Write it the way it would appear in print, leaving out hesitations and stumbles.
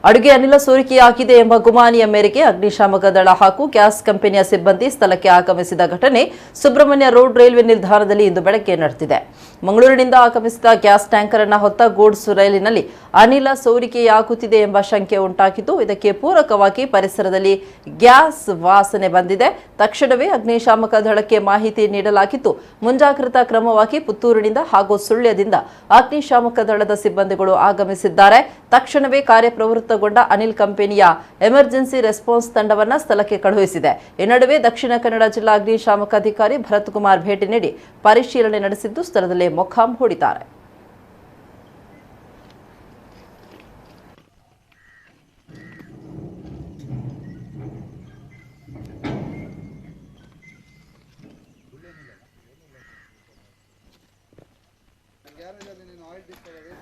ಅಡುಗೆ ಅನಿಲ ಸೋರಿಕೆಯಾಗಿದೆ ಎಂಬ ಗುಮಾನಿಯ ಮೇರೆಗೆ ಅಗ್ನಿಶಾಮಕ ದಳ ಹಾಗೂ ಗ್ಯಾಸ್ ಕಂಪನಿಯ ಸಿಬ್ಬಂದಿ ಸ್ಥಳಕ್ಕೆ ಆಗಮಿಸಿದ ಘಟನೆ ಸುಬ್ರಹ್ಮಣ್ಯ ರೋಡ್ ರೈಲ್ವೆ ನಿಲ್ದಾಣದಲ್ಲಿ ಇಂದು ಬೆಳಗ್ಗೆ ನಡೆದಿದೆ. ಮಂಗಳೂರಿನಿಂದ ಆಗಮಿಸಿದ ಗ್ಯಾಸ್ ಟ್ಯಾಂಕರ್ ಅನ್ನು ಹೊತ್ತ ಗೂಡ್ಸ್ ರೈಲಿನಲ್ಲಿ ಅನಿಲ ಸೋರಿಕೆಯಾಗುತ್ತಿದೆ ಎಂಬ ಶಂಕೆ ಉಂಟಾಗಿದ್ದು, ಇದಕ್ಕೆ ಪೂರಕವಾಗಿ ಪರಿಸರದಲ್ಲಿ ಗ್ಯಾಸ್ ವಾಸನೆ ಬಂದಿದೆ. ತಕ್ಷಣವೇ ಅಗ್ನಿಶಾಮಕ ದಳಕ್ಕೆ ಮಾಹಿತಿ ನೀಡಲಾಗಿದ್ದು, ಮುಂಜಾಗ್ರತಾ ಕ್ರಮವಾಗಿ ಪುತ್ತೂರಿನಿಂದ ಹಾಗೂ ಸುಳ್ಯದಿಂದ ಅಗ್ನಿಶಾಮಕ ದಳದ ಸಿಬ್ಬಂದಿಗಳು ಆಗಮಿಸಿದ್ದಾರೆ. ತಕ್ಷಣವೇ ಕಾರ್ಯಪ್ರವೃತ್ತಗೊಂಡ ಅನಿಲ್ ಕಂಪನಿಯ ಎಮರ್ಜೆನ್ಸಿ ರೆಸ್ಪಾನ್ಸ್ ತಂಡವನ್ನು ಸ್ಥಳಕ್ಕೆ ಕಳುಹಿಸಿದೆ. ಈ ನಡುವೆ ದಕ್ಷಿಣ ಕನ್ನಡ ಜಿಲ್ಲಾ ಅಗ್ನಿಶಾಮಕ ಅಧಿಕಾರಿ ಭರತ್ ಕುಮಾರ್ ಭೇಟಿ ನೀಡಿ ಪರಿಶೀಲನೆ ನಡೆಸಿದ್ದು, ಸ್ಥಳದಲ್ಲೇ ಮೊಕ್ಕಾಂ ಹೂಡಿದ್ದಾರೆ. ಗ್ಯಾರೇಜಲ್ಲಿ ನೀನು ಆಯಿಲ್ ಡಿಸ್ಕವರಿ